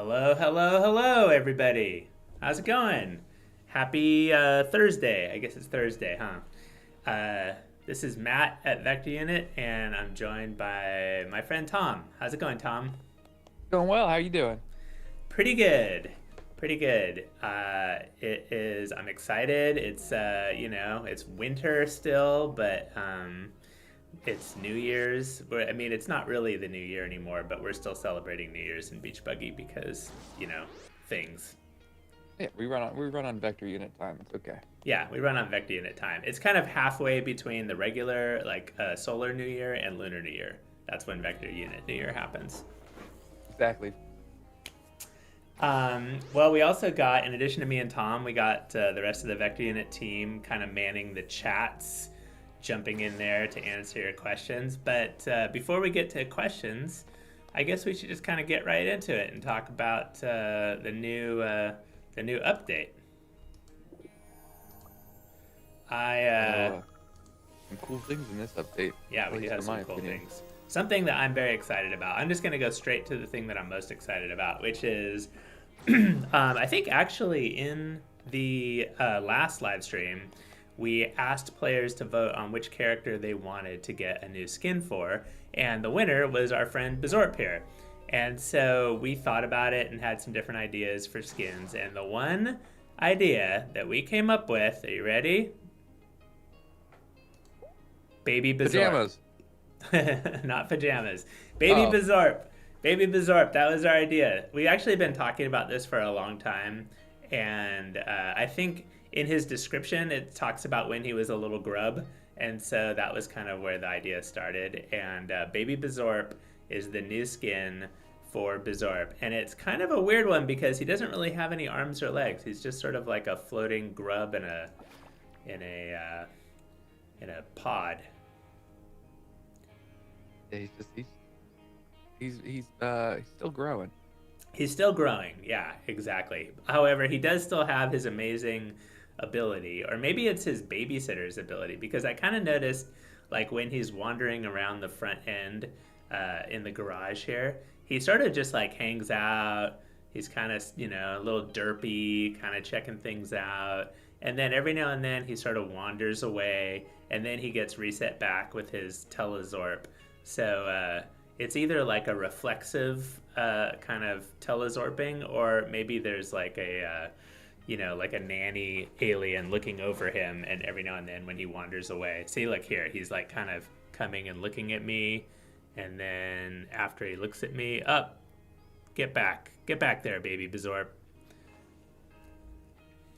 Hello, hello, hello, everybody. How's it going? Happy Thursday. I guess it's Thursday, huh? This is Matt at Vector Unit, and I'm joined by my friend Tom. How's it going, Tom? Doing well. How you doing? Pretty good. Pretty good. It is. I'm excited. It's it's winter still, but it's New Year's. I mean, it's not really the New Year anymore, but we're still celebrating New Year's in Beach Buggy because things. Yeah, we run on vector unit time. It's okay. Yeah, we run on Vector Unit time. It's kind of halfway between the regular, solar New Year and lunar New Year. That's when Vector Unit New Year happens. Exactly. Well, we also got, in addition to me and Tom, we got the rest of the Vector Unit team kind of manning the chats, jumping in there to answer your questions. But before we get to questions, I guess we should just kind of get right into it and talk about the new update. Some cool things in this update. Yeah, we do have some cool things. Something that I'm very excited about. I'm just going to go straight to the thing that I'm most excited about, which is, I think actually in the last live stream, we asked players to vote on which character they wanted to get a new skin for, and the winner was our friend Bizorp here. And so we thought about it and had some different ideas for skins, and the one idea that we came up with, are you ready? Baby Bizorp. Pajamas. Not pajamas. Baby Bizorp. Baby Bizorp. That was our idea. We actually been talking about this for a long time, and I think in his description it talks about when he was a little grub, and so that was kind of where the idea started. And Baby Bizorp is the new skin for Bizorp, and it's kind of a weird one because he doesn't really have any arms or legs. He's just sort of like a floating grub in a pod. Yeah, he's still growing. He's still growing, yeah, exactly. However, he does still have his amazing ability, or maybe it's his babysitter's ability, because I kind of noticed, like, when he's wandering around the front end in the garage here, he sort of just, like, hangs out. He's kind of, a little derpy, kind of checking things out. And then every now and then he sort of wanders away, and then he gets reset back with his Telezorp. So it's either like a reflexive kind of telezorping, or maybe there's like a like a nanny alien looking over him, and every now and then when he wanders away, see, look here, he's like kind of coming and looking at me, and then after he looks at me, get back there, Baby Bizorp.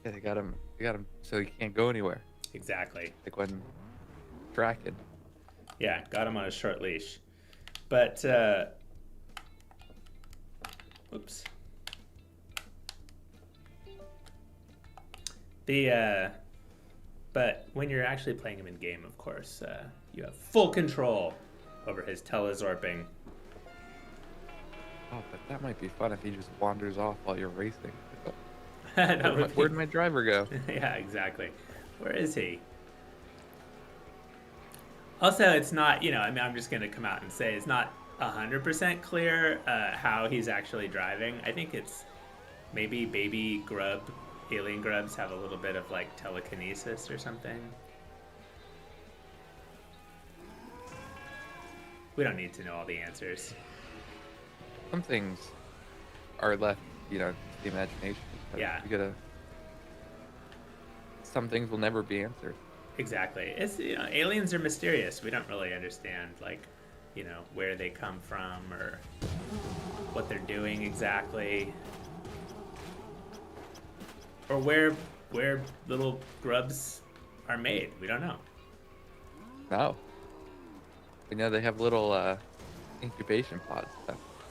Yeah, they got him so he can't go anywhere. Exactly. Like when tracking. Yeah, got him on a short leash. But, oops. But when you're actually playing him in game, of course, you have full control over his telezorping. Oh, but that might be fun if he just wanders off while you're racing. Where'd my driver go? Yeah, exactly. Where is he? Also, it's not, I'm just going to come out and say it's not 100% clear how he's actually driving. I think it's maybe baby alien grubs have a little bit of, like, telekinesis or something. We don't need to know all the answers. Some things are left, to the imagination. Yeah. Some things will never be answered. Exactly. It's aliens are mysterious. We don't really understand, like, where they come from or what they're doing exactly, or where little grubs are made. We don't know. No. We know they have little incubation pods.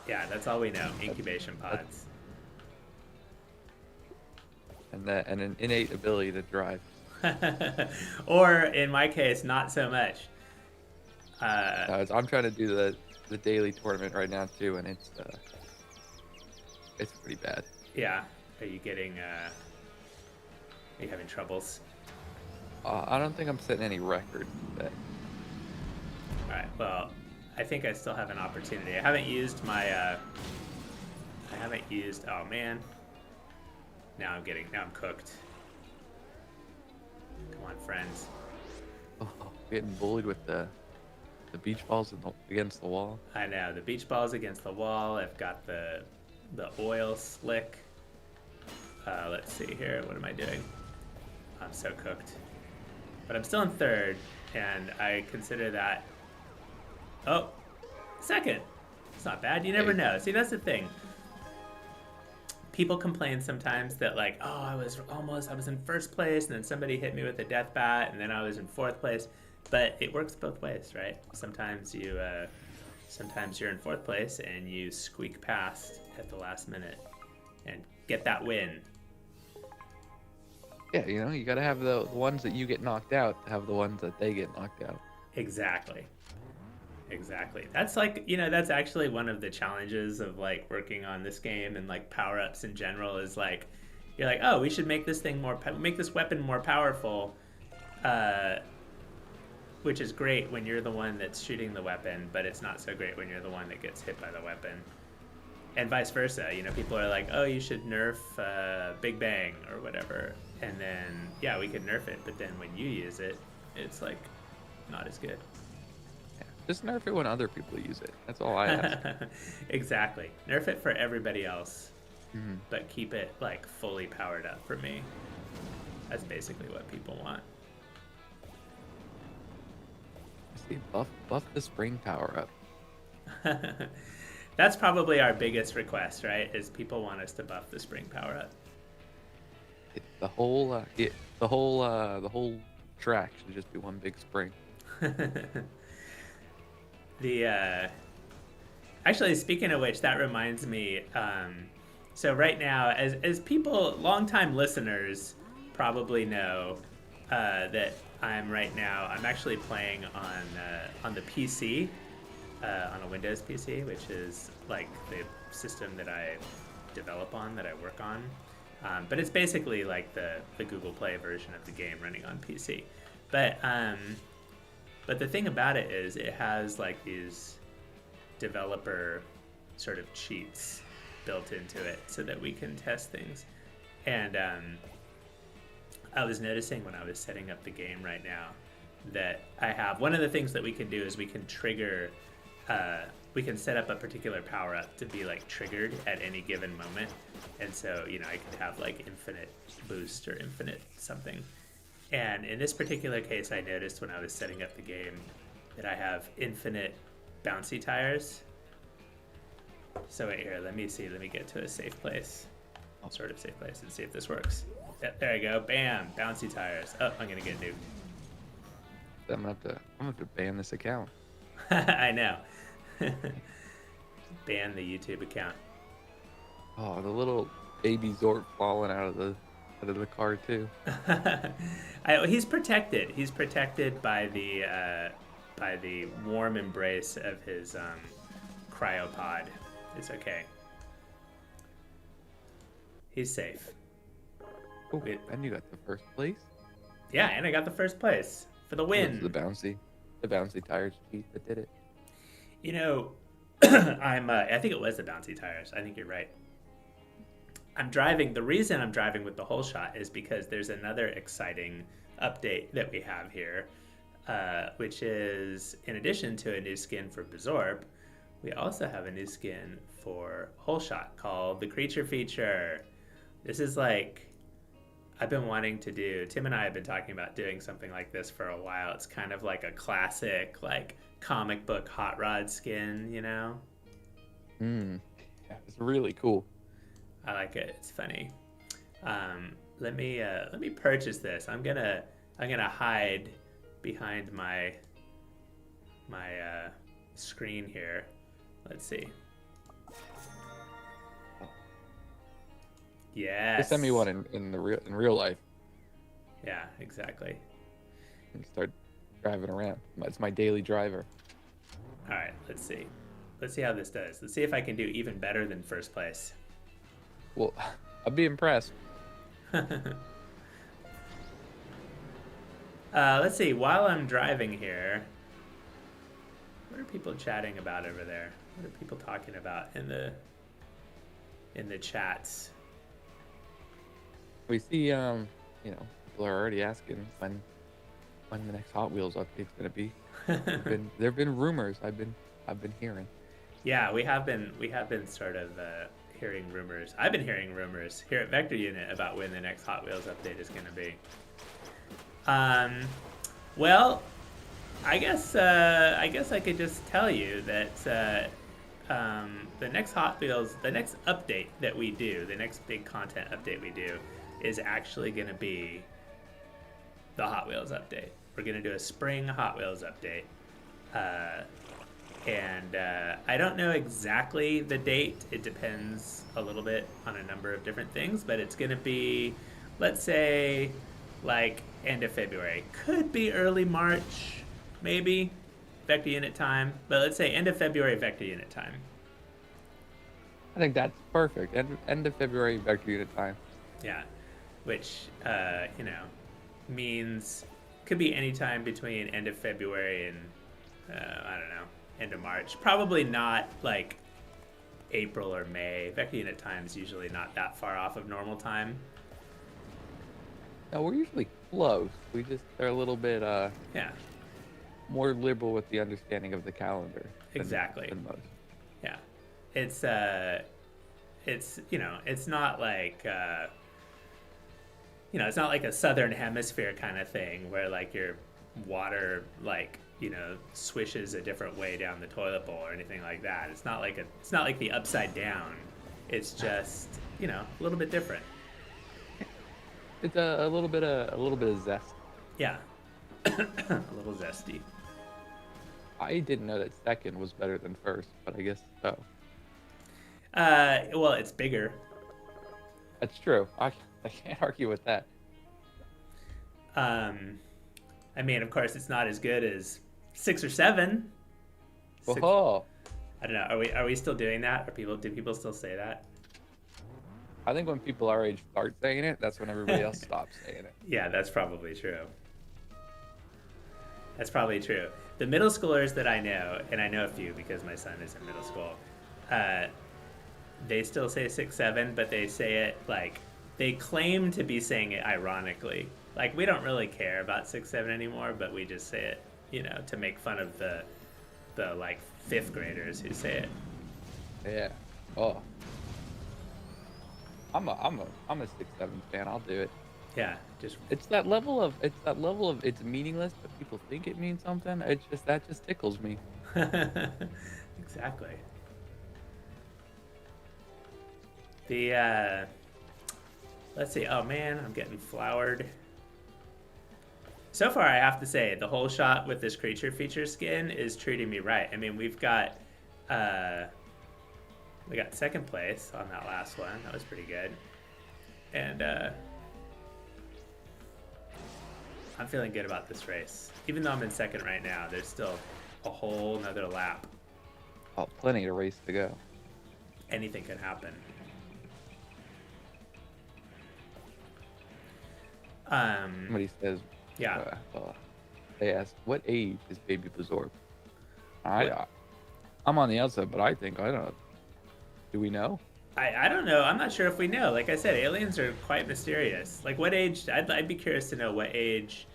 Yeah, that's all we know. Incubation pods. And an innate ability to drive. Or in my case, not so much. I'm trying to do the daily tournament right now too, and it's pretty bad. Yeah. Are you having troubles? I don't think I'm setting any records today. All right. Well, I think I still have an opportunity. I haven't used my I haven't used. Oh man. Now I'm cooked. Come on, friends. Oh, getting bullied with the beach balls against the wall. I know, the beach balls against the wall. I've got the oil slick. Let's see here. What am I doing? I'm so cooked. But I'm still in third, and I consider that... Oh, second. It's not bad. You never know. See, that's the thing. People complain sometimes that, like, oh, I was in first place, and then somebody hit me with a death bat, and then I was in fourth place. But it works both ways, right? Sometimes you're in fourth place, and you squeak past at the last minute and get that win. Yeah, you got to have the ones that you get knocked out to have the ones that they get knocked out. Exactly. That's like, that's actually one of the challenges of like working on this game and like power-ups in general is like, you're like, oh, we should make this weapon more powerful, which is great when you're the one that's shooting the weapon, but it's not so great when you're the one that gets hit by the weapon. And vice versa, people are like, oh, you should nerf Big Bang or whatever. And then, yeah, we could nerf it, but then when you use it, it's like not as good. Yeah, just nerf it when other people use it. That's all I ask. Exactly. Nerf it for everybody else, but keep it like fully powered up for me. That's basically what people want. See, buff the spring power up. That's probably our biggest request, right? Is people want us to buff the spring power up. The whole track should just be one big spring. Actually, speaking of which, that reminds me. So right now, as people, longtime listeners probably know, that I'm actually playing on the PC. On a Windows PC, which is like the system that I develop on, that I work on. But it's basically like the Google Play version of the game running on PC. But the thing about it is it has like these developer sort of cheats built into it so that we can test things. And I was noticing when I was setting up the game right now that I have one of the things that we can do is we can trigger. We can set up a particular power-up to be like triggered at any given moment, and so I could have like infinite boost or infinite something. And in this particular case, I noticed when I was setting up the game that I have infinite bouncy tires. So wait here, let me get to a safe place, sort of safe place, and see if this works. Yep, there I go. Bam, bouncy tires. Oh, I'm gonna get nuked. I'm gonna have to ban this account. I know. Ban the YouTube account. Oh, the little baby Bizorp falling out of the car too. He's protected. He's protected by the warm embrace of his cryopod. It's okay. He's safe. Oh, and you got the first place. Yeah, and I got the first place for the win. The bouncy tires cheat that did it. I think it was the bouncy tires. I think you're right. The reason I'm driving with the whole shot is because there's another exciting update that we have here, which is, in addition to a new skin for Bizorp, we also have a new skin for whole shot called the Creature Feature. This is like, I've been wanting to do, Tim and I have been talking about doing something like this for a while. It's kind of like a classic, like, comic book hot rod skin, Yeah, it's really cool. I like it. It's funny. Let me purchase this. I'm gonna hide behind my screen here. Let's see. Yes. Just send me one in real life. Yeah, exactly. And start driving around. It's my daily driver. All right, let's see. Let's see how this does. Let's see if I can do even better than first place. Well, I'd be impressed. Let's see. While I'm driving here, what are people chatting about over there? What are people talking about in the in the chats. We see, people are already asking when the next Hot Wheels update's gonna be. There've been rumors I've been hearing. Yeah, we have been sort of hearing rumors. I've been hearing rumors here at Vector Unit about when the next Hot Wheels update is going to be. Well, I guess I could just tell you that the next Hot Wheels, the next update that we do, the next big content update we do, is actually going to be the Hot Wheels update. We're going to do a spring Hot Wheels update. And I don't know exactly the date. It depends a little bit on a number of different things, but it's going to be, let's say, like end of February. Could be early March, maybe, Vector Unit time. But let's say end of February, Vector Unit time. I think that's perfect. End of February, Vector Unit time. Yeah, which, means could be any time between end of February and, I don't know, end of March. Probably not like April or May. Vector Unit time is usually not that far off of normal time. No, we're usually close. They're a little bit more liberal with the understanding of the calendar. Exactly. Than most. Yeah. It's it's not like it's not like a southern hemisphere kind of thing where like your water like swishes a different way down the toilet bowl or anything like that. It's not like the upside down. It's just a little bit different. It's a little bit of zest. Yeah, a little zesty. I didn't know that second was better than first, but I guess so. Well, it's bigger. That's true. I can't argue with that. I mean, of course, it's not as good as 6 or 7. Oh. I don't know. Are we still doing that? Do people still say that? I think when people our age start saying it, that's when everybody else stops saying it. Yeah, that's probably true. That's probably true. The middle schoolers that I know, and I know a few because my son is in middle school, they still say 6, 7, but they say it like they claim to be saying it ironically. Like, we don't really care about 6, 7 anymore, but we just say it, to make fun of the like 5th graders who say it. Yeah. Oh. I'm a 6, 7 fan. I'll do it. Yeah, it's that level of it's meaningless, but people think it means something. That just tickles me. Exactly. The let's see. Oh man, I'm getting flowered. So far, I have to say, the whole shot with this creature feature skin is treating me right. I mean, we got second place on that last one. That was pretty good. And I'm feeling good about this race. Even though I'm in second right now, there's still a whole nother lap. Oh, plenty of race to go. Anything could happen. Somebody says, yeah. They asked, what age is Baby Bizorp? I'm on the outside, but I don't know. Do we know? I don't know. I'm not sure if we know. Like I said, aliens are quite mysterious. Like, what age? I'd be curious to know what age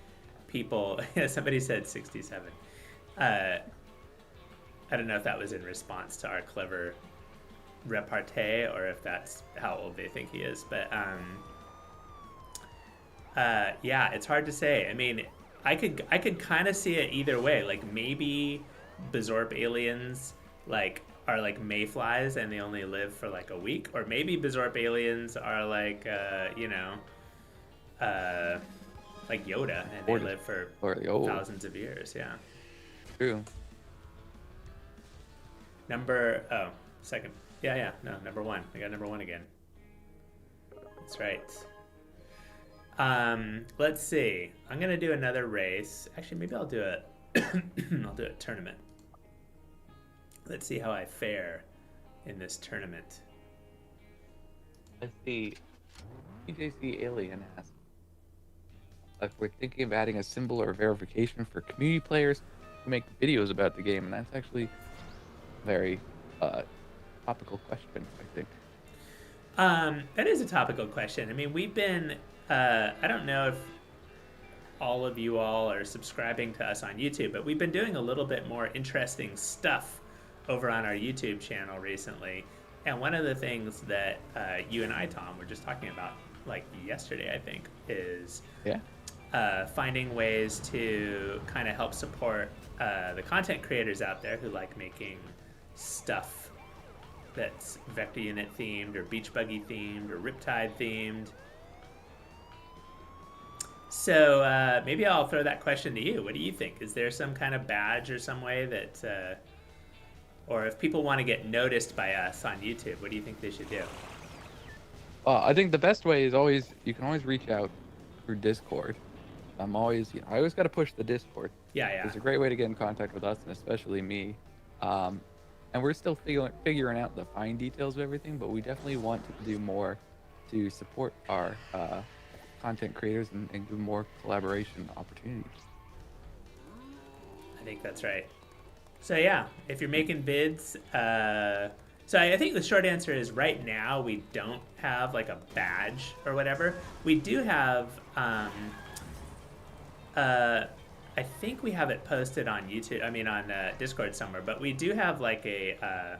people. Somebody said 67. I don't know if that was in response to our clever repartee or if that's how old they think he is. But yeah, it's hard to say. I mean, I could kind of see it either way. Like, maybe Bizorp aliens are like mayflies and they only live for like a week, or maybe Bizorp aliens are like like Yoda and they live for thousands of years. Yeah. True. Second. Yeah. No, number 1. I got number 1 again. That's right. Let's see. I'm gonna do another race. Actually, maybe I'll do a I'll do a tournament. Let's see how I fare in this tournament. Let's see. PJC Alien asks if we're thinking of adding a symbol or verification for community players who make videos about the game, and that's actually a very topical question, I think. That is a topical question. I mean, we've been, I don't know if all of you all are subscribing to us on YouTube, but we've been doing a little bit more interesting stuff over on our YouTube channel recently. And one of the things that you and I, Tom, were just talking about like yesterday, I think, is Yeah. finding ways to kind of help support the content creators out there who like making stuff that's vector unit themed or beach buggy themed or riptide themed. So maybe I'll throw that question to you. What do you think? Is there some kind of badge or some way that, or if people want to get noticed by us on YouTube, what do you think they should do? I think the best way is always, you can always reach out through Discord. I always got to push the Discord. Yeah, yeah. It's a great way to get in contact with us, and especially me. And we're still figuring out the fine details of everything, but we definitely want to do more to support our content creators and give more collaboration opportunities. I think that's right. So yeah, if you're making vids, so I think the short answer is right now we don't have like a badge or whatever. We do have, I think we have it posted on YouTube. I mean on Discord somewhere, but we do have like a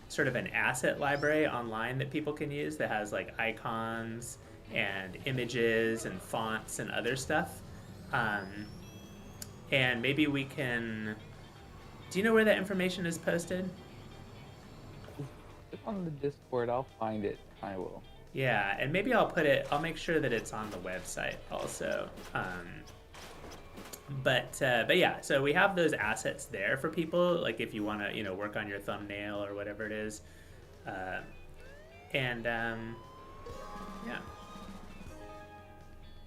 sort of an asset library online that people can use that has like icons and images and fonts and other stuff. And maybe we can. Do you know where that information is posted? If on the Discord, I'll find it. I will. Yeah, and maybe I'll make sure that it's on the website also. But yeah, so we have those assets there for people, like if you want to, work on your thumbnail or whatever it is. And yeah.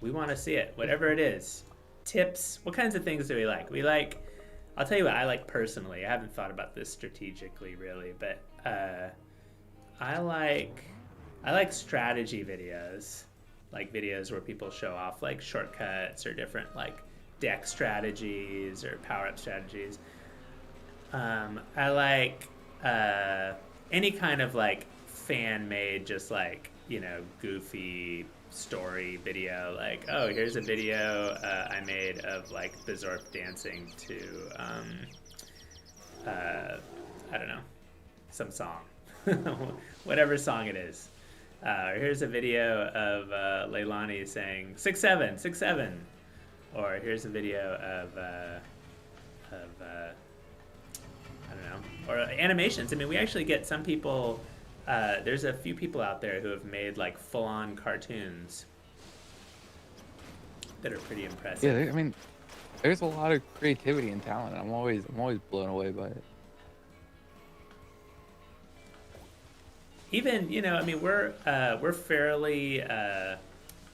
We want to see it, whatever it is. Tips, what kinds of things do we like? I'll tell you what I like personally. I haven't thought about this strategically really, but I like strategy videos, like videos where people show off like shortcuts or different like deck strategies or power-up strategies. I like any kind of like fan-made, just like, goofy story video, like, oh, here's a video I made of like Bizorp dancing to I don't know, some song, whatever song it is. Here's a video of Leilani saying 6-7, 6-7, or here's a video of I don't know, or animations. I mean, we actually get some people. There's a few people out there who have made like full-on cartoons that are pretty impressive. Yeah, I mean, there's a lot of creativity and talent. I'm always blown away by it. Even I mean, we're fairly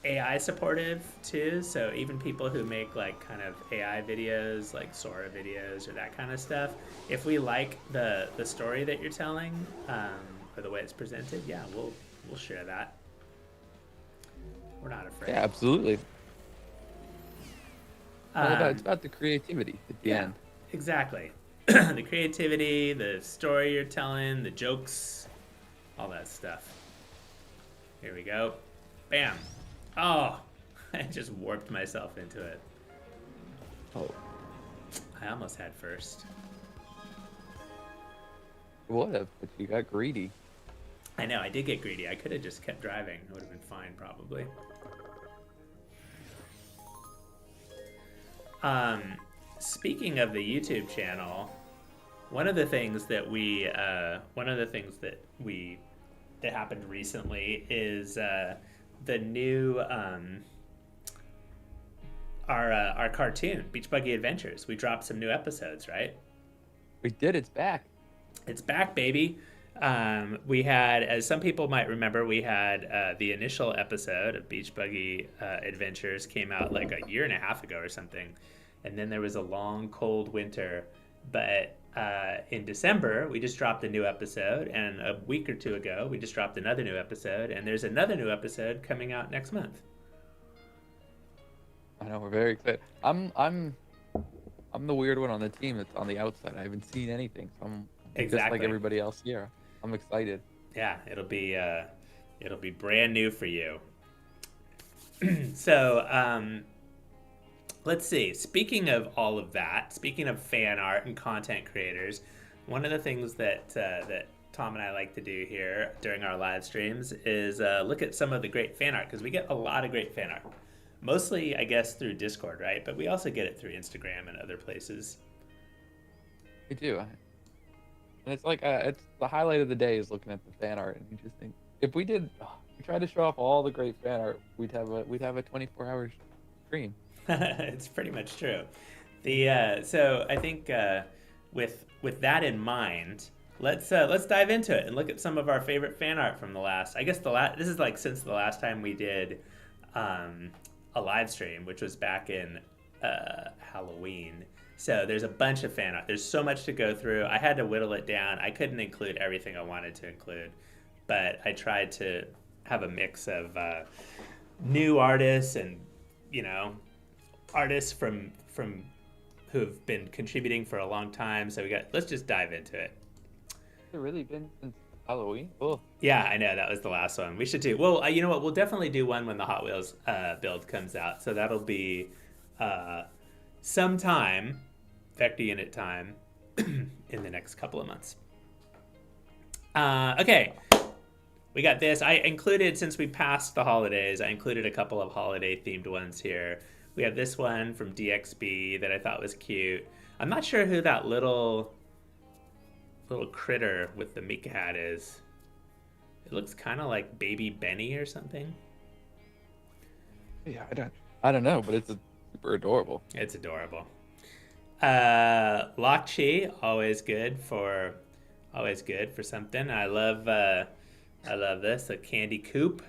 AI supportive too. So even people who make like kind of AI videos, like Sora videos or that kind of stuff, if we like the story that you're telling. Or the way it's presented, yeah, we'll share that. We're not afraid. Yeah, absolutely. It's about the creativity at the end. Exactly. The creativity, the story you're telling, the jokes, all that stuff. Here we go. Bam. Oh, I just warped myself into it. Oh. I almost had first. Would have, but you got greedy. I know, I did get greedy. I could have just kept driving. It would have been fine, probably. Speaking of the YouTube channel, one of the things that happened recently is the new our cartoon, Beach Buggy Adventures. We dropped some new episodes, right? We did. It's back. It's back, baby. We had, as some people might remember, we had the initial episode of Beach Buggy Adventures came out like a year and a half ago or something. And then there was a long, cold winter. But in December, we just dropped a new episode. And a week or two ago, we just dropped another new episode. And there's another new episode coming out next month. I know, we're very excited. I'm the weird one on the team that's on the outside. I haven't seen anything. So I'm just like everybody else here. I'm excited. Yeah, it'll be It'll be brand new for you. So, let's see. Speaking of all of that, speaking of fan art and content creators, one of the things that Tom and I like to do here during our live streams is look at some of the great fan art, because we get a lot of great fan art. Mostly, I guess, through Discord, right? But we also get it through Instagram and other places. We do. And it's like it's the highlight of the day is looking at the fan art, and you just think if we tried to show off all the great fan art, we'd have a 24-hour stream. It's pretty much true. So I think with that in mind, let's dive into it and look at some of our favorite fan art from the last. I guess this is like since the last time we did a live stream, which was back in Halloween. So there's a bunch of fan art. There's so much to go through. I had to whittle it down. I couldn't include everything I wanted to include, but I tried to have a mix of new artists and, artists from who've been contributing for a long time. So let's just dive into it. Has it really been since Halloween? Oh. Yeah, I know. That was the last one. We should do... Well, you know what? We'll definitely do one when the Hot Wheels build comes out. So that'll be sometime, Vector Unit time, in the next couple of months. Okay. We got this. I included, since we passed the holidays, I included a couple of holiday-themed ones here. We have this one from DXB that I thought was cute. I'm not sure who that little critter with the Mika hat is. It looks kind of like Baby Benny or something. Yeah, I don't know, but it's super adorable. It's adorable. Lakchi, always good for something. I love this, a Candy Coop.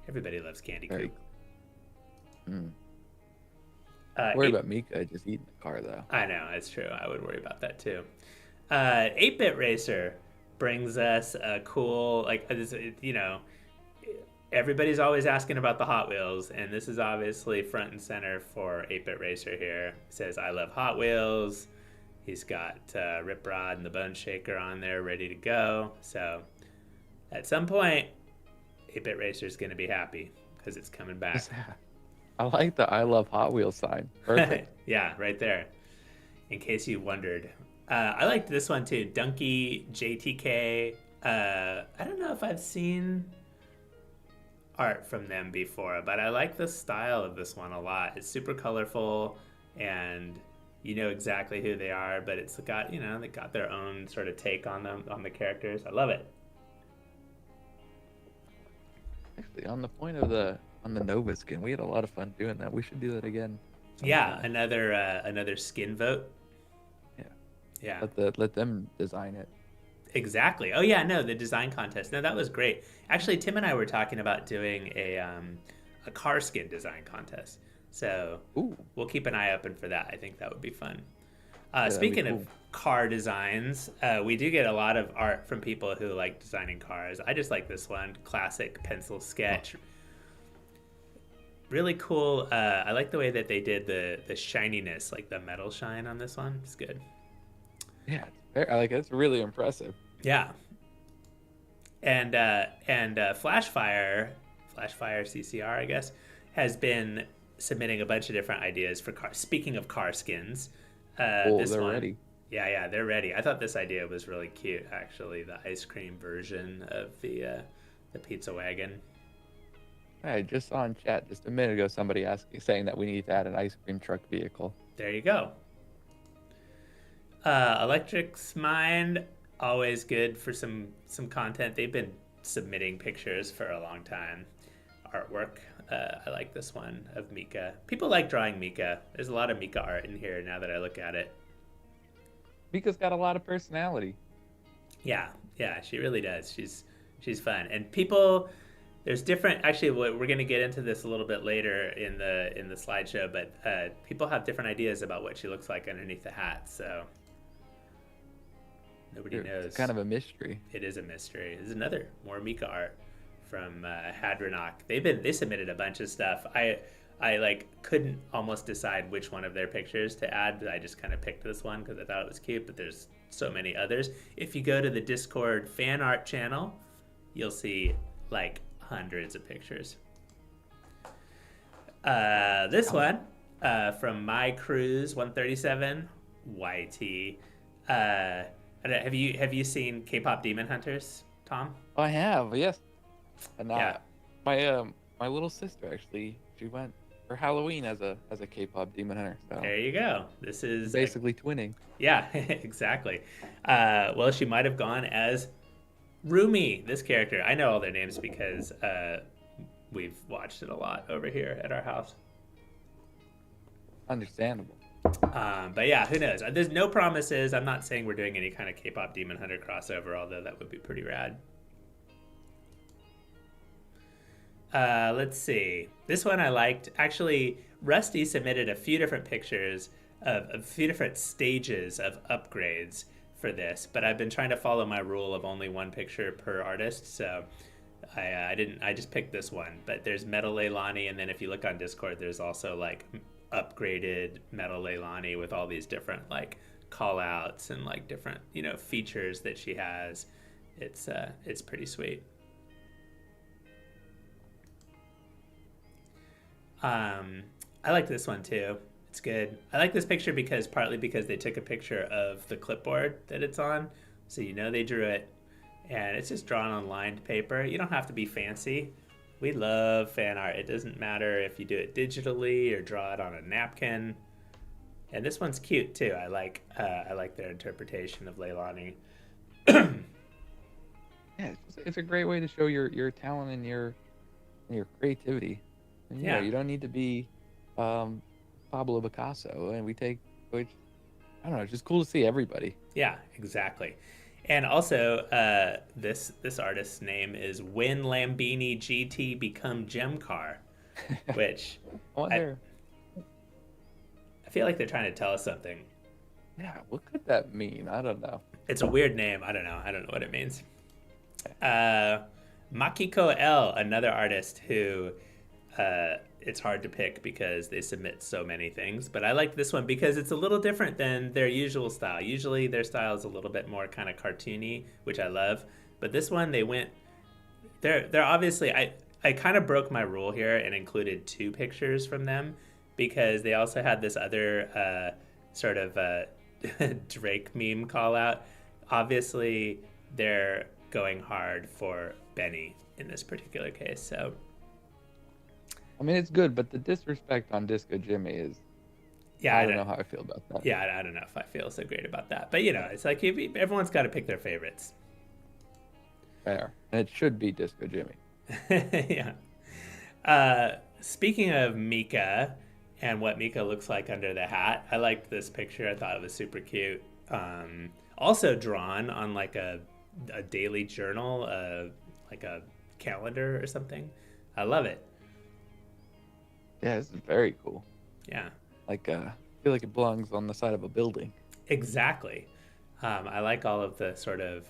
Everybody loves Candy Coop. Worry about Mika just eating the car, though. I know, it's true. I would worry about that, too. 8-Bit Racer brings us a cool, everybody's always asking about the Hot Wheels, and this is obviously front and center for 8-Bit Racer here. It says, I love Hot Wheels. He's got Rip Rod and the Bone Shaker on there ready to go. So at some point, 8-Bit Racer is going to be happy because it's coming back. I like the I love Hot Wheels sign. Perfect. Yeah, right there. In case you wondered. I liked this one too. Donkey JTK. I don't know if I've seen art from them before, but I like the style of this one a lot. It's super colorful and you know exactly who they are, but it's got, they got their own sort of take on them, on the characters. I love it. Actually, on the point of the Nova skin, we had a lot of fun doing that. We should do that again. Yeah, another skin vote. Yeah. Let them design it. Exactly. Oh yeah, no, the design contest. No, that was great. Actually, Tim and I were talking about doing a car skin design contest. So We'll keep an eye open for that. I think that would be fun. Speaking of car designs, we do get a lot of art from people who like designing cars. I just like this one, classic pencil sketch. Really cool. I like the way that they did the shininess, like the metal shine on this one. It's good. Yeah, I like it. It's really impressive. Yeah. And Flashfire CCR, I guess, has been submitting a bunch of different ideas for cars. Speaking of car skins, they're ready. Yeah, they're ready. I thought this idea was really cute, actually. The ice cream version of the pizza wagon. I just saw in chat just a minute ago somebody saying that we need to add an ice cream truck vehicle. There you go. Electric's Mind, always good for some content. They've been submitting pictures for a long time. Artwork. I like this one of Mika. People like drawing Mika. There's a lot of Mika art in here now that I look at it. Mika's got a lot of personality. Yeah, she really does. She's fun. And people, there's different. Actually, we're going to get into this a little bit later in the slideshow. But people have different ideas about what she looks like underneath the hat. So nobody knows. It's kind of a mystery. It is a mystery. There's more Mika art from Hadronach. They submitted a bunch of stuff. I couldn't almost decide which one of their pictures to add. I just kind of picked this one because I thought it was cute. But there's so many others. If you go to the Discord fan art channel, you'll see like hundreds of pictures. This one from My Cruise 137 YT. Have you seen K-pop Demon Hunters, Tom? I have, yes. And Yeah. my little sister actually, she went for Halloween as a K-pop demon hunter. So There you go. This is basically twinning. Yeah, exactly. Well, she might have gone as Rumi, this character. I know all their names because we've watched it a lot over here at our house. Understandable. But yeah, who knows? There's no promises. I'm not saying we're doing any kind of K-pop Demon Hunter crossover, although that would be pretty rad. Let's see. This one I liked. Actually, Rusty submitted a few different pictures of a few different stages of upgrades for this, but I've been trying to follow my rule of only one picture per artist, so I just picked this one. But there's Metal Leilani, and then if you look on Discord, there's also like upgraded Metal Leilani with all these different like call outs and like different, features that she has. It's pretty sweet. I like this one too. It's good. I like this picture partly because they took a picture of the clipboard that it's on, so they drew it, and it's just drawn on lined paper. You don't have to be fancy. We love fan art. It doesn't matter if you do it digitally or draw it on a napkin. And this one's cute too. I like their interpretation of Leilani. Yeah, it's a great way to show your talent and your creativity. And, you don't need to be Pablo Picasso, and which I don't know, it's just cool to see everybody. Yeah, exactly. And also, this artist's name is When Lambini GT Become Gem Car, which I feel like they're trying to tell us something. Yeah, what could that mean? I don't know. It's a weird name. I don't know what it means. Makiko L, another artist who it's hard to pick because they submit so many things, but I like this one because it's a little different than their usual style. Usually their style is a little bit more kind of cartoony, which I love, but this one they're obviously, I kind of broke my rule here and included 2 pictures from them because they also had this other sort of Drake meme call out. Obviously they're going hard for Benny in this particular case, so I mean, it's good, but the disrespect on Disco Jimmy is... Yeah, I don't know how I feel about that. Yeah, I don't know if I feel so great about that. But, it's like everyone's got to pick their favorites. Fair. And it should be Disco Jimmy. Yeah. Speaking of Mika and what Mika looks like under the hat, I liked this picture. I thought it was super cute. Also drawn on like a daily journal, like a calendar or something. I love it. Yeah, it's very cool. Yeah. Like, I feel like it belongs on the side of a building. Exactly. I like all of the sort of,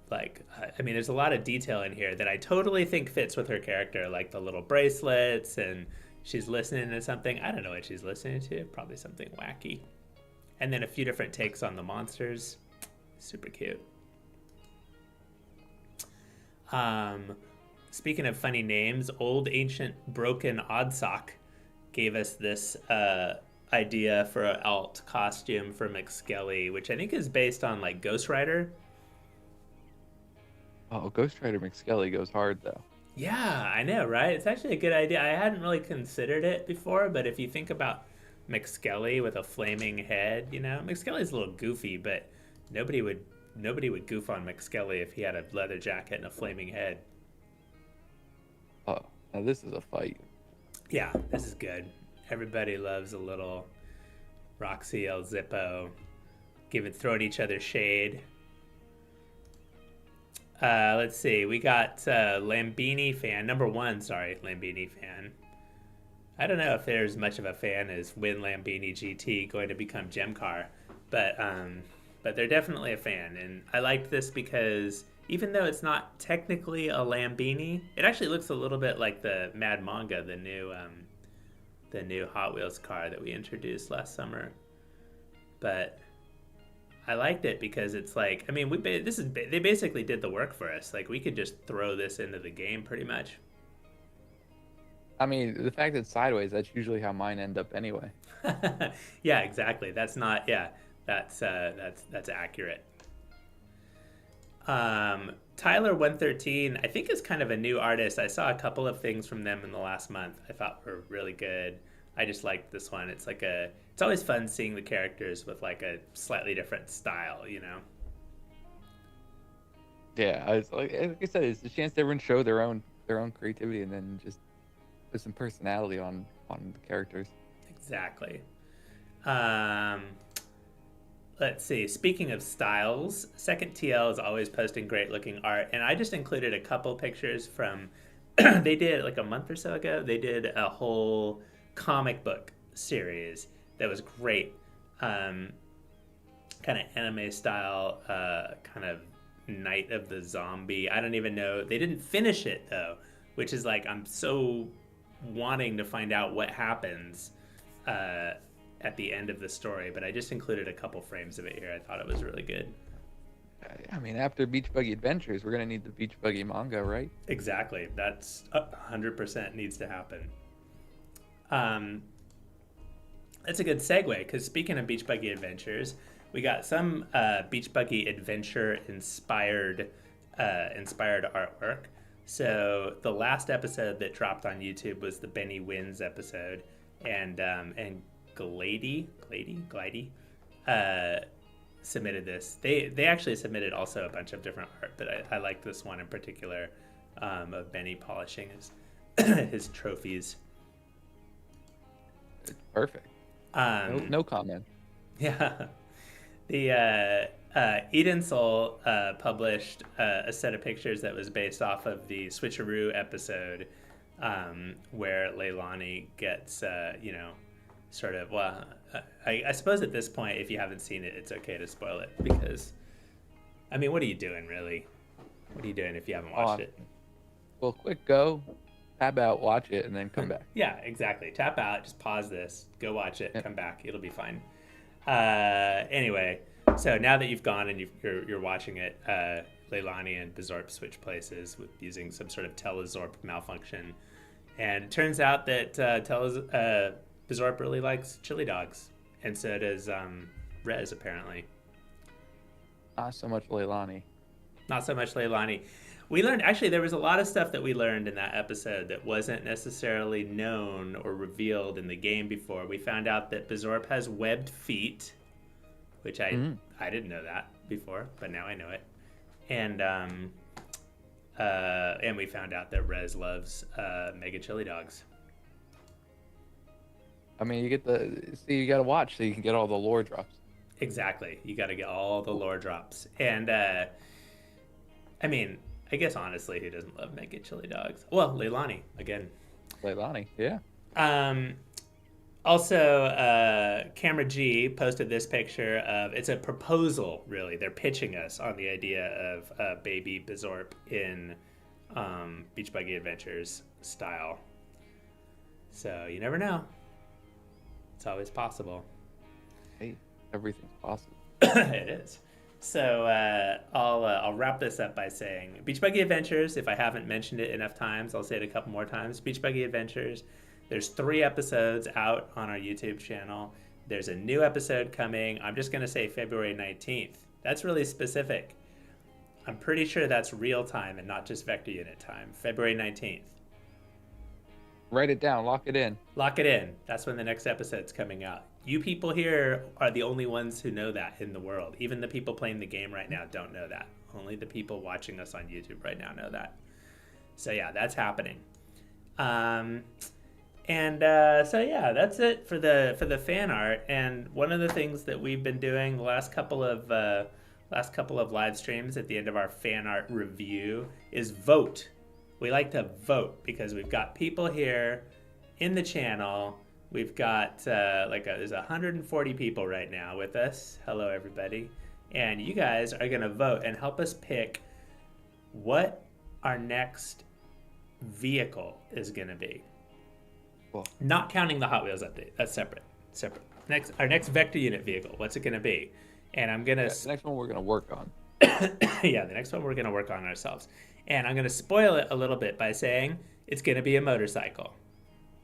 like, there's a lot of detail in here that I totally think fits with her character, like the little bracelets, and she's listening to something. I don't know what she's listening to. Probably something wacky. And then a few different takes on the monsters. Super cute. Speaking of funny names, Old Ancient Broken Oddsock gave us this idea for an alt costume for McSkelly, which I think is based on like Ghost Rider. Oh, Ghost Rider McSkelly goes hard though. Yeah, I know, right? It's actually a good idea. I hadn't really considered it before, but if you think about McSkelly with a flaming head, McSkelly's a little goofy, but nobody would goof on McSkelly if he had a leather jacket and a flaming head. Oh, now this is a fight. Yeah, this is good. Everybody loves a little Roxy El Zippo throwing each other shade. Let's see. We got Lambini fan. Lambini fan. I don't know if there's much of a fan as When Lambini GT going to become Gemcar, but they're definitely a fan. And I liked this because even though it's not technically a Lambini, it actually looks a little bit like the Mad Manga, the new Hot Wheels car that we introduced last summer. But I liked it because it's like, I mean, they basically did the work for us. Like we could just throw this into the game pretty much. I mean, the fact that it's sideways, that's usually how mine end up anyway. Yeah, exactly. That's not. Yeah, that's accurate. Tyler 113, I think is kind of a new artist. I saw a couple of things from them in the last month. I thought were really good. I just liked this one. It's always fun seeing the characters with like a slightly different style, you know. Yeah, like I said, it's a chance to everyone show their own creativity and then just put some personality on the characters. Exactly. Um, let's see. Speaking of styles, Second TL is always posting great looking art, and I just included a couple pictures from. They did like a month or so ago. They did a whole comic book series that was great. Kind of anime style, kind of Night of the Zombie. I don't even know. They didn't finish it though, which is like I'm so wanting to find out what happens at the end of the story. But I just included a couple frames of it here. I thought it was really good. I mean, after Beach Buggy Adventures, we're gonna need the Beach Buggy manga, right? Exactly. That's 100% needs to happen. That's a good segue because speaking of Beach Buggy Adventures, we got some Beach Buggy Adventure inspired artwork. So the last episode that dropped on YouTube was the Benny Wins episode, and Glady submitted this. They actually submitted also a bunch of different art, but I liked this one in particular of Benny polishing his trophies. It's perfect. No comment. Yeah. The Eden Soul published a set of pictures that was based off of the Switcheroo episode where Leilani gets, sort of, well, I suppose at this point, if you haven't seen it, it's okay to spoil it because, I mean, what are you doing, really? What are you doing if you haven't watched it? Well, quick go, tab out, watch it, and then come back. Yeah, exactly. Tap out, just pause this, go watch it, come back. It'll be fine. Anyway, so now that you've gone and you're watching it, Leilani and Bizorp switch places with using some sort of Telezorp malfunction. And it turns out that Bizorp really likes chili dogs. And so does Rez, apparently. Not so much Leilani. Not so much Leilani. We learned, actually, there was a lot of stuff that we learned in that episode that wasn't necessarily known or revealed in the game before. We found out that Bizorp has webbed feet, which I didn't know that before, but now I know it. And we found out that Rez loves mega chili dogs. I mean, you gotta watch so you can get all the lore drops. Exactly. You got to get all the lore drops. And, I mean, I guess honestly, who doesn't love mega chili dogs? Well, Leilani, again. Leilani, yeah. Also, Camera G posted this picture of, it's a proposal, really. They're pitching us on the idea of baby Bizorp in Beach Buggy Adventures style. So you never know. It's always possible. Hey, everything's possible. It is. So I'll wrap this up by saying Beach Buggy Adventures, if I haven't mentioned it enough times, I'll say it a couple more times. Beach Buggy Adventures, there's 3 episodes out on our YouTube channel. There's a new episode coming. I'm just going to say February 19th. That's really specific. I'm pretty sure that's real time and not just vector unit time. February 19th. Write it down. Lock it in. Lock it in. That's when the next episode's coming out. You people here are the only ones who know that in the world. Even the people playing the game right now don't know that. Only the people watching us on YouTube right now know that. So yeah, that's happening. So yeah, that's it for the fan art. And one of the things that we've been doing the last couple of live streams at the end of our fan art review is vote. We like to vote because we've got people here in the channel. We've got there's 140 people right now with us. Hello, everybody. And you guys are going to vote and help us pick what our next vehicle is going to be. Cool. Not counting the Hot Wheels update. That's separate. Our next vector unit vehicle, what's it going to be? And I'm gonna Yeah, the next one we're gonna work on. yeah, the next one we're gonna work on ourselves. And I'm gonna spoil it a little bit by saying it's gonna be a motorcycle.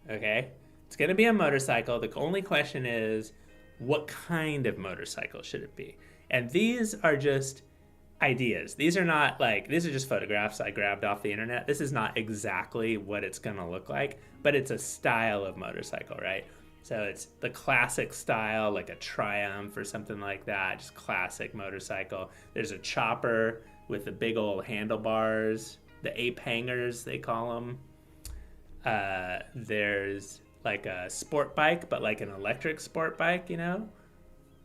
Okay? It's gonna be a motorcycle. The only question is, what kind of motorcycle should it be? And these are just ideas. These are not like, these are just photographs I grabbed off the internet. This is not exactly what it's gonna look like, but it's a style of motorcycle, right? So it's the classic style, like a Triumph or something like that, just classic motorcycle. There's a chopper with the big old handlebars, the ape hangers, they call them. There's like a sport bike, but like an electric sport bike, you know?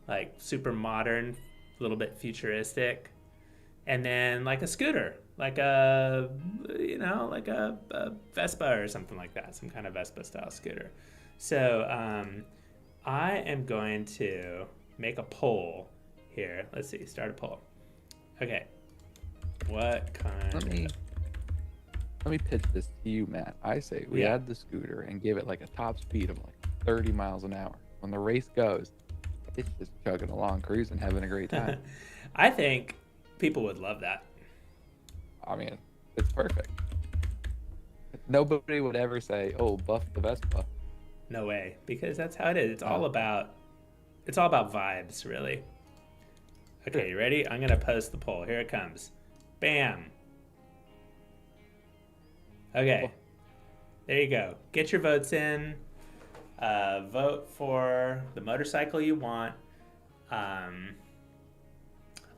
Like super modern, a little bit futuristic. And then like a scooter, like a, you know, like a Vespa or something like that, some kind of Vespa style scooter. So I am going to make a poll here. Let's see, start a poll. Okay, what kind? Let me pitch this to you, Matt. I say we add the scooter and give it like a top speed of like 30 miles an hour. When the race goes, it's just chugging along, cruising, having a great time. I think people would love that. I mean, it's perfect. Nobody would ever say, "Oh, buff the Vespa." No way, because that's how it is. It's all about vibes, really. Okay, you ready? I'm gonna post the poll. Here it comes. Bam. Okay, there you go. Get your votes in. Vote for the motorcycle you want.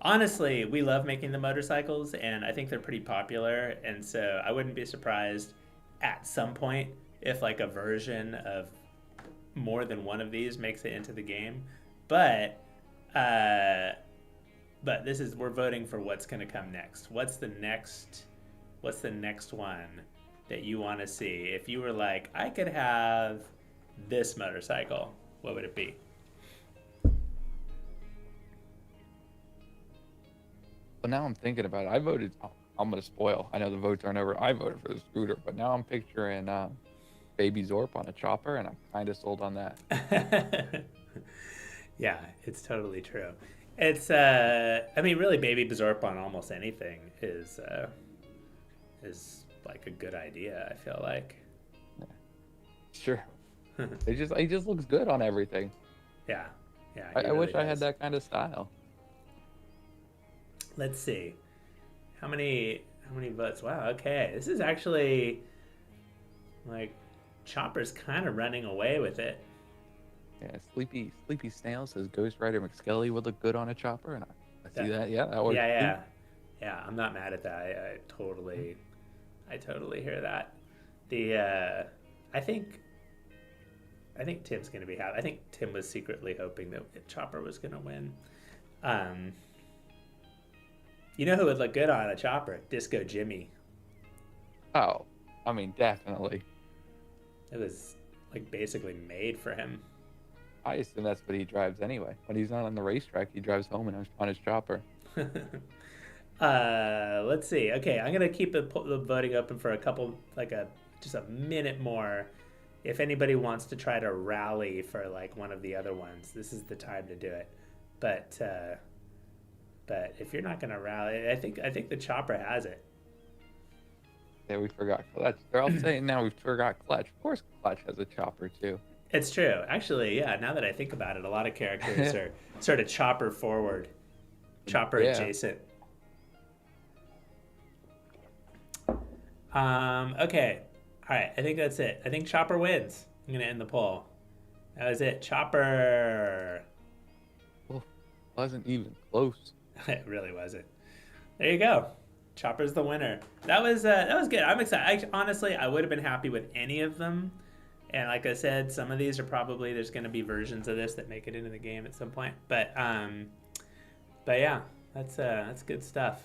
Honestly, we love making the motorcycles, and I think they're pretty popular. And so I wouldn't be surprised at some point if like a version of more than one of these makes it into the game. But this is, we're voting for what's going to come next. What's the next one that you want to see? If you were like, I could have this motorcycle, what would it be? But now I'm thinking about it. I voted. I'm gonna spoil. I know the votes aren't over. I voted for the scooter, but now I'm picturing Baby Zorp on a chopper, and I'm kind of sold on that. Yeah, it's totally true. It's I mean, really, Baby Bizorp on almost anything is like a good idea. I feel like. Yeah. Sure. It just looks good on everything. Yeah, yeah. I really wish I had that kind of style. Let's see. How many votes? Wow, okay. This is actually like Chopper's kind of running away with it. Yeah, Sleepy Snail says Ghost Rider McSkelly would look good on a chopper, and I see that. Yeah, that works. Yeah. I'm not mad at that. I totally hear that. The I think Tim's gonna be happy. I think Tim was secretly hoping that Chopper was gonna win. You know who would look good on a chopper? Disco Jimmy. Oh, I mean, definitely. It was like basically made for him. I assume that's what he drives anyway. When he's not on the racetrack, he drives home on his chopper. Let's see. Okay, I'm gonna keep the voting open for a couple, just a minute more. If anybody wants to try to rally for like one of the other ones, this is the time to do it. But if you're not gonna rally, I think the chopper has it. Yeah, we forgot Clutch. They're all saying now we forgot Clutch. Of course, Clutch has a chopper too. It's true. Actually, yeah, now that I think about it, a lot of characters are sort of chopper forward, chopper adjacent. Okay. All right, I think that's it. I think Chopper wins. I'm going to end the poll. That was it. Chopper. Oh, wasn't even close. It really wasn't. There you go. Chopper's the winner. That was good. I'm excited. Honestly, I would have been happy with any of them. And like I said, some of these are probably, there's going to be versions of this that make it into the game at some point. But yeah, that's good stuff.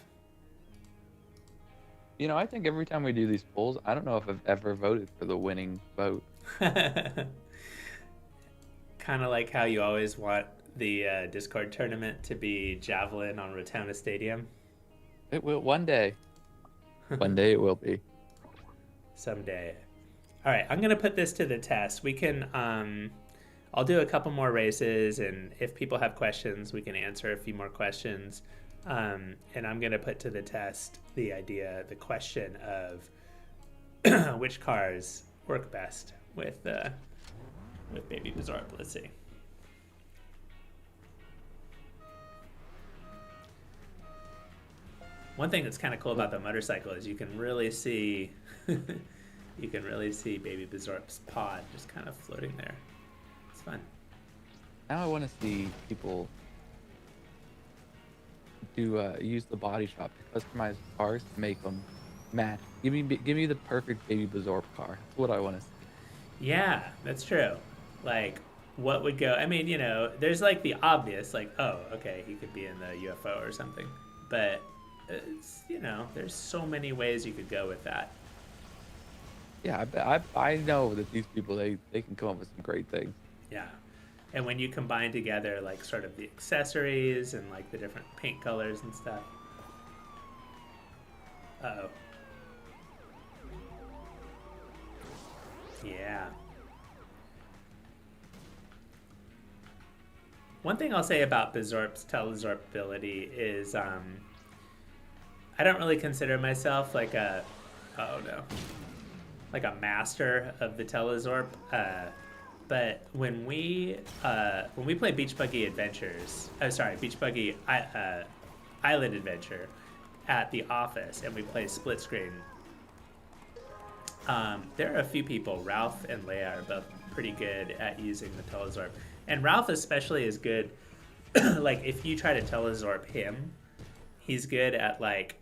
You know, I think every time we do these polls, I don't know if I've ever voted for the winning vote. Kind of like how you always want the Discord tournament to be Javelin on Rotona Stadium. It will one day. One day it will be. Someday. All right, I'm going to put this to the test. We can, I'll do a couple more races, and if people have questions, we can answer a few more questions. And I'm going to put to the test the question of which cars work best with Baby Bizorp. Let's see. One thing that's kind of cool about the motorcycle is you can really see Baby Bizorp's pod just kind of floating there. It's fun. Now I want to see people do use the body shop to customize cars to make them match. Give me the perfect Baby Bizorp car. That's what I want to see. Yeah, that's true. Like, what would go? I mean, there's like the obvious, like, oh, okay, he could be in the UFO or something. But it's, there's so many ways you could go with that. Yeah, I know that these people they can come up with some great things. Yeah. And when you combine together like sort of the accessories and like the different paint colors and stuff. Uh-oh. Yeah. One thing I'll say about Bizorp's telezorp ability is I don't really consider myself like a master of the telezorp. But when we play Beach Buggy Adventures, Beach Buggy Island Adventure at the office, and we play split screen, there are a few people. Ralf and Leia are both pretty good at using the telezorp, and Ralf especially is good. Like if you try to telezorp him, he's good at like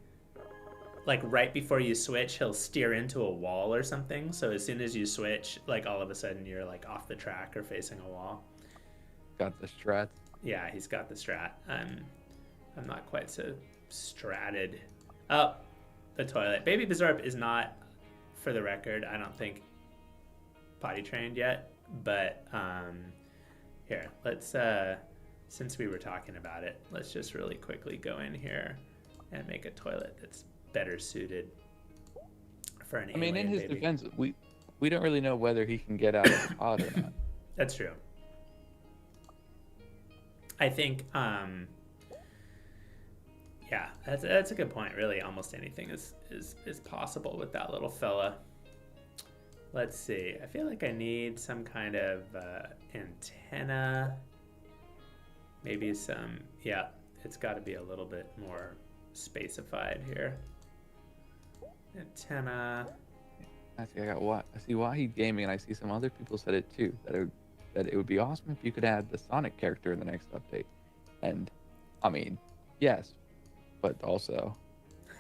right before you switch, he'll steer into a wall or something. So as soon as you switch, like all of a sudden you're like off the track or facing a wall. Got the strat. Yeah, he's got the strat. I'm not quite so stratted. Oh, the toilet. Baby Bizorp is not, for the record, I don't think potty trained yet. But here, let's since we were talking about it, let's just really quickly go in here and make a toilet that's better suited for an alien in his baby. defense, we don't really know whether he can get out of the pod or not. That's true. I think yeah, that's a good point. Really, almost anything is possible with that little fella. Let's see. I feel like I need some kind of antenna. Maybe some, yeah, it's got to be a little bit more spacified here. Antenna. I see Wahid Gaming, and I see some other people said it too, that it would be awesome if you could add the Sonic character in the next update. And I mean, yes, but also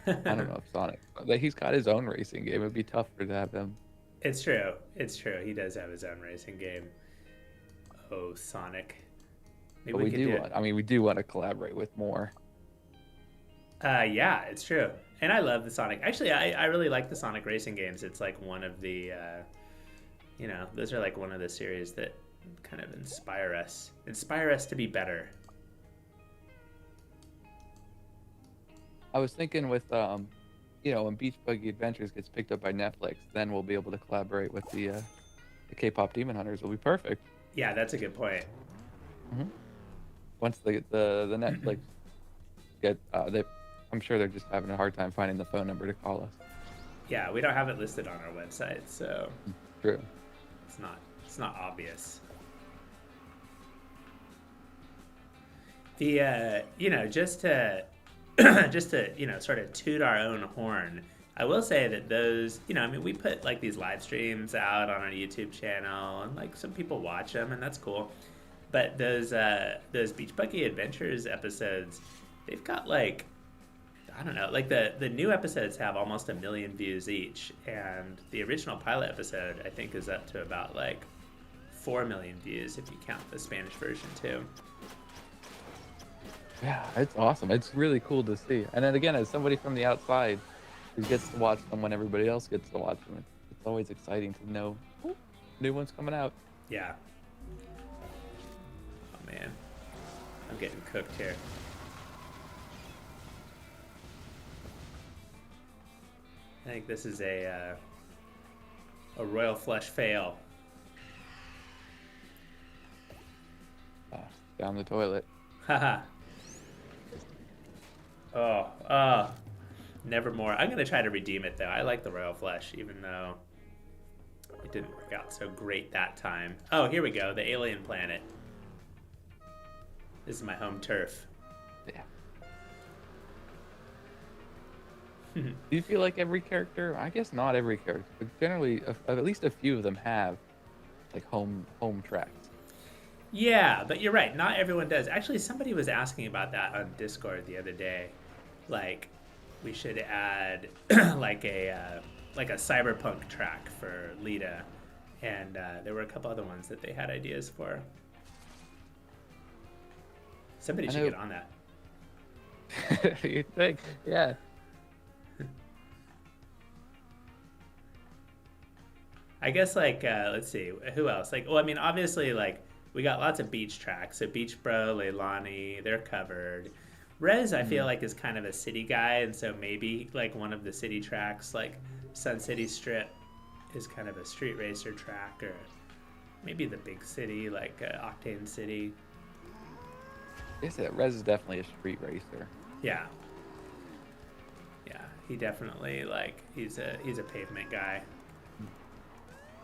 I don't know if Sonic, like, he's got his own racing game. It'd be tougher to have him. It's true. He does have his own racing game. Oh, Sonic. Maybe we do want to collaborate with more. Yeah, it's true. And I love the Sonic. Actually, I really like the Sonic racing games. It's like one of the, those are like one of the series that kind of inspire us to be better. I was thinking with, when Beach Buggy Adventures gets picked up by Netflix, then we'll be able to collaborate with the K-pop Demon Hunters. Will be perfect. Yeah, that's a good point. Mm-hmm. Once the Netflix get, I'm sure they're just having a hard time finding the phone number to call us. Yeah, we don't have it listed on our website, so true. It's not obvious. The just to sort of toot our own horn, I will say that those, we put like these live streams out on our YouTube channel, and like some people watch them, and that's cool. But those Beach Buggy Adventures episodes, they've got like, I don't know, like the new episodes have almost 1 million views each, and the original pilot episode I think is up to about like 4 million views if you count the Spanish version too. Yeah, it's awesome. It's really cool to see. And then again, as somebody from the outside who gets to watch them when everybody else gets to watch them, it's always exciting to know new one's coming out. Yeah. Oh man, I'm getting cooked here. I think this is a royal flush fail. down the toilet. Haha. Oh, nevermore. I'm gonna try to redeem it though. I like the royal flush, even though it didn't work out so great that time. Oh, here we go. The alien planet. This is my home turf. Yeah. Do you feel like every character? I guess not every character, but generally, at least a few of them have like home tracks. Yeah, but you're right. Not everyone does. Actually, somebody was asking about that on Discord the other day. Like, we should add like a cyberpunk track for Lita, and there were a couple other ones that they had ideas for. Somebody should get on that. You think? Yeah. I guess like let's see, who else? Like, well, I mean, obviously, like we got lots of beach tracks. So Beach Bro, Leilani, they're covered. Rez, I feel like is kind of a city guy, and so maybe like one of the city tracks, like Sun City Strip, is kind of a street racer track, or maybe the big city like Octane City. I guess that Rez is definitely a street racer. Yeah. Yeah, he definitely like he's a pavement guy.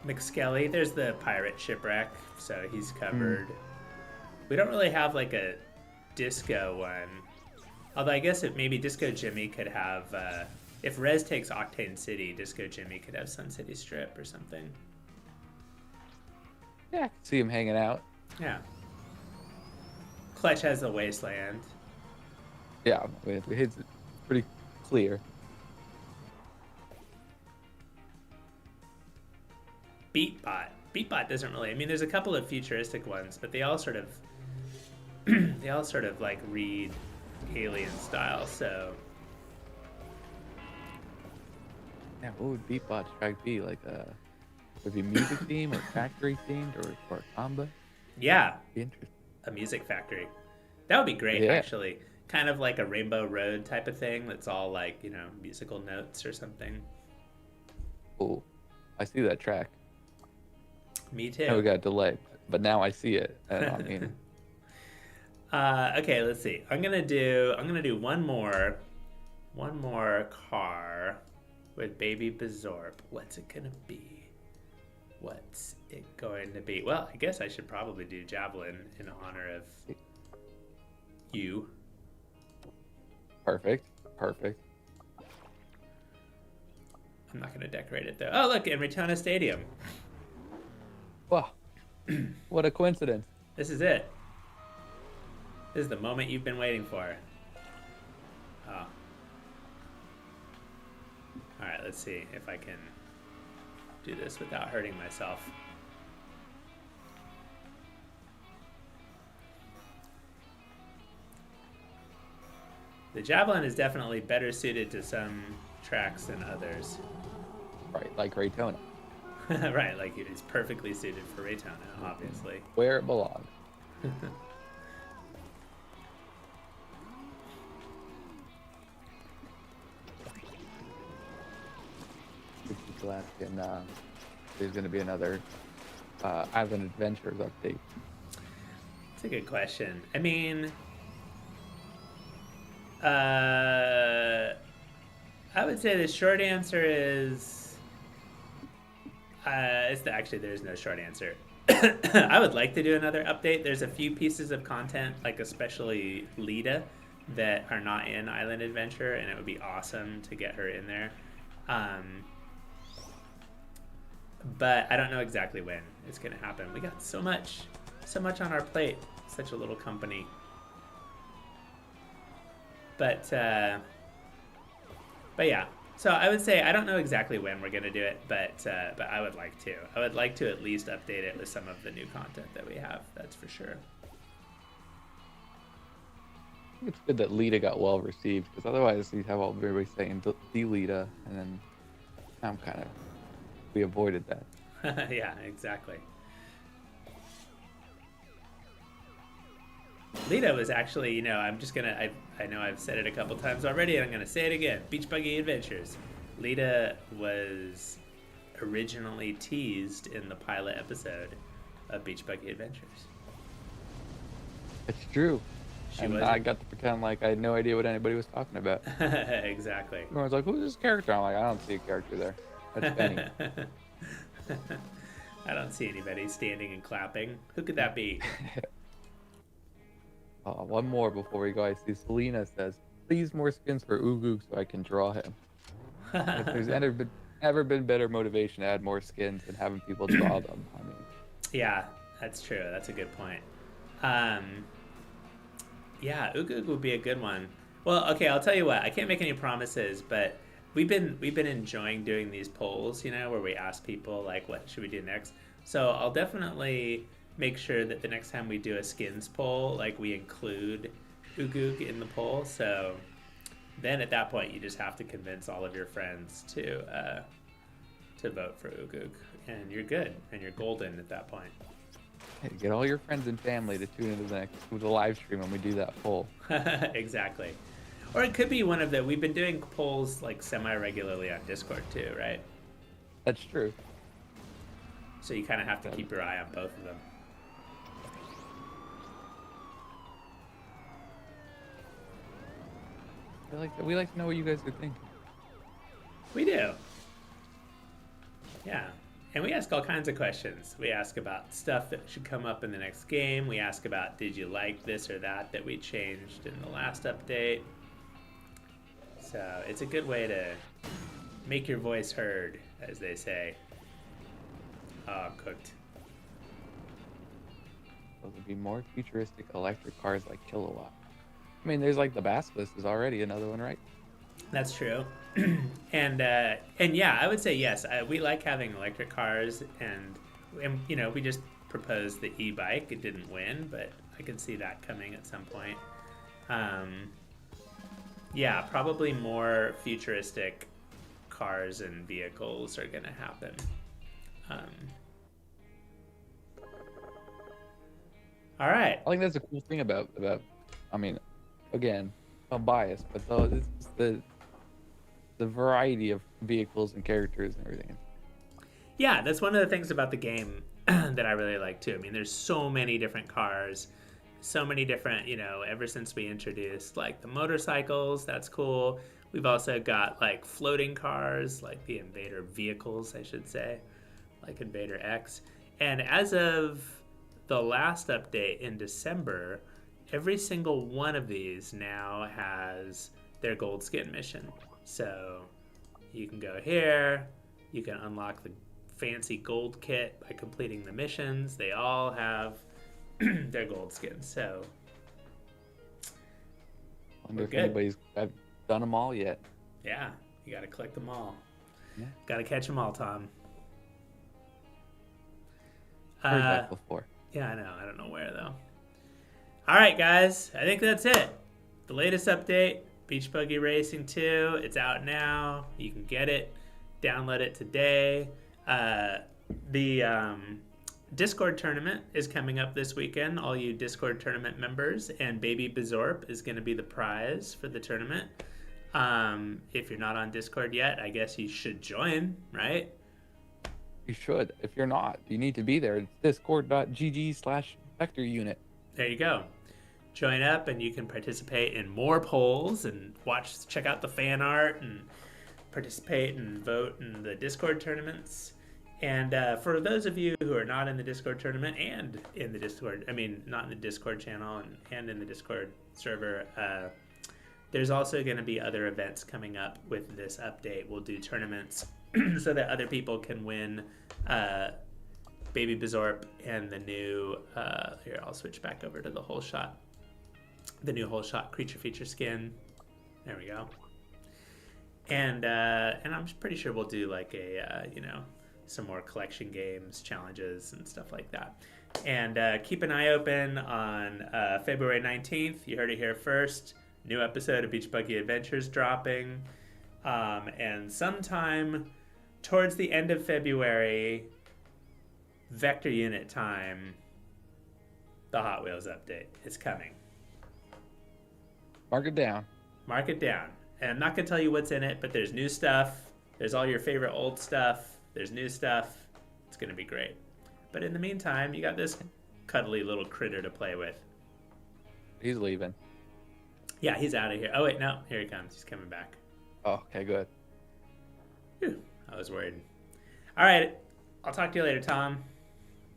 McSkelly, there's the pirate shipwreck, so he's covered. We don't really have like a disco one. Although I guess maybe Disco Jimmy could have, if Rez takes Octane City, Disco Jimmy could have Sun City Strip or something. Yeah, I can see him hanging out. Yeah. Clutch has the Wasteland. Yeah, it's pretty clear. Beatbot doesn't really. I mean, there's a couple of futuristic ones, but they all sort of, like read Alien style. So. Yeah, what would Beatbot track be? Like would it be music themed or factory themed or a combo? Yeah. Be interesting. A music factory. That would be great, Yeah. actually. Kind of like a Rainbow Road type of thing that's all like, musical notes or something. Cool. I see that track. Me too. Oh, we got delayed, but now I see it. And I mean, okay, let's see. I'm gonna do one more car with baby Bizorp. What's it gonna be? What's it going to be? Well, I guess I should probably do Javelin in honor of you. Perfect. I'm not gonna decorate it though. Oh, look, in Retona Stadium. Wow. What a coincidence. This is it. This is the moment you've been waiting for. Oh. Alright, let's see if I can do this without hurting myself. The Javelin is definitely better suited to some tracks than others. Right, like Raytona. Right, like it's perfectly suited for Raytona, obviously. Where it belongs. And there's going to be another Island Adventures update. That's a good question. I mean, I would say the short answer is actually there's no short answer. I would like to do another update. There's a few pieces of content, like especially Lita, that are not in Island Adventure, and it would be awesome to get her in there. But I don't know exactly when it's going to happen. We got so much on our plate. Such a little company. But yeah. So I would say I don't know exactly when we're going to do it, but I would like to. I would like to at least update it with some of the new content that we have. That's for sure. I think it's good that Lita got well received, because otherwise you have all everybody saying the Lita, and then we avoided that. Yeah, exactly. Lita was actually, I'm just gonna, I know I've said it a couple times already, and I'm gonna say it again. Beach Buggy Adventures. Lita was originally teased in the pilot episode of Beach Buggy Adventures. It's true. She And I wasn't. got to pretend like I had no idea what anybody was talking about. Exactly. Everyone's like, "Who's this character?" I'm like, "I don't see a character there. That's Benny." I don't see anybody standing and clapping. Who could that be? One more before we go. I see Selena says, "Please more skins for Ugoog so I can draw him." If there's ever been better motivation to add more skins than having people draw them, I mean, Yeah, that's true. That's a good point. Um, yeah, Ugoog would be a good one. Well, okay, I'll tell you what. I can't make any promises, but we've been enjoying doing these polls, where we ask people like, what should we do next? So I'll definitely make sure that the next time we do a skins poll, like we include Ugoog in the poll. So then at that point, you just have to convince all of your friends to vote for Ugoog, and you're good, and you're golden at that point. hey, get all your friends and family to tune into the live stream when we do that poll. Exactly. Or it could be one of the. We've been doing polls like semi regularly on Discord too, right? That's true. So you kind of have to keep your eye on both of them. We like to know what you guys are thinking. We do. Yeah. And we ask all kinds of questions. We ask about stuff that should come up in the next game. We ask about, did you like this or that we changed in the last update? So it's a good way to make your voice heard, as they say. Oh, cooked. Those would be more futuristic electric cars like Kilowatt. I mean, there's like the Basilisk is already another one, right? That's true. And yeah, I would say yes. We like having electric cars, and we just proposed the e-bike. It didn't win, but I could see that coming at some point. Yeah, probably more futuristic cars and vehicles are going to happen. All right. I think that's a cool thing about. I mean, again, I'm biased, but it's the variety of vehicles and characters and everything. Yeah, that's one of the things about the game that I really like too. I mean, there's so many different cars, so many different, ever since we introduced like the motorcycles, that's cool. We've also got like floating cars, like the Invader vehicles, I should say, like Invader X. And as of the last update in December, every single one of these now has their gold skin mission. So you can go here, you can unlock the fancy gold kit by completing the missions. They all have their gold skins. So Wonder if anybody's done them all yet. Yeah, you got to collect them all. Yeah. Got to catch them all, Tom. Heard that before. Yeah, I know. I don't know where, though. All right, guys. I think that's it. The latest update, Beach Buggy Racing 2. It's out now. You can get it. Download it today. The Discord tournament is coming up this weekend. All you Discord tournament members. And Baby Bizorp is going to be the prize for the tournament. If you're not on Discord yet, I guess you should join, right? You should. If you're not, you need to be there. It's discord.gg/vector unit. There you go. Join up and you can participate in more polls and check out the fan art and participate and vote in the Discord tournaments. And for those of you who are not in the Discord tournament and in the Discord, not in the Discord channel and in the Discord server, there's also going to be other events coming up with this update. We'll do tournaments so that other people can win Baby Bizorp and the new, here, I'll switch back over to the whole shot. The new whole shot creature feature skin. There we go. And I'm pretty sure we'll do like some more collection games, challenges, and stuff like that. And keep an eye open on February 19th. You heard it here first. New episode of Beach Buggy Adventures dropping. And sometime towards the end of February, Vector Unit time, the Hot Wheels update is coming. Mark it down. Mark it down. And I'm not going to tell you what's in it, but there's new stuff. There's all your favorite old stuff. There's new stuff. It's going to be great. But in the meantime, you got this cuddly little critter to play with. He's leaving. Yeah, he's out of here. Oh wait, no, here he comes. He's coming back. Oh, okay, good. Whew, I was worried. All right, I'll talk to you later, Tom.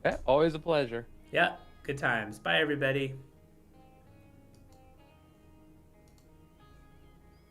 Yeah, always a pleasure. Yeah, good times. Bye, everybody.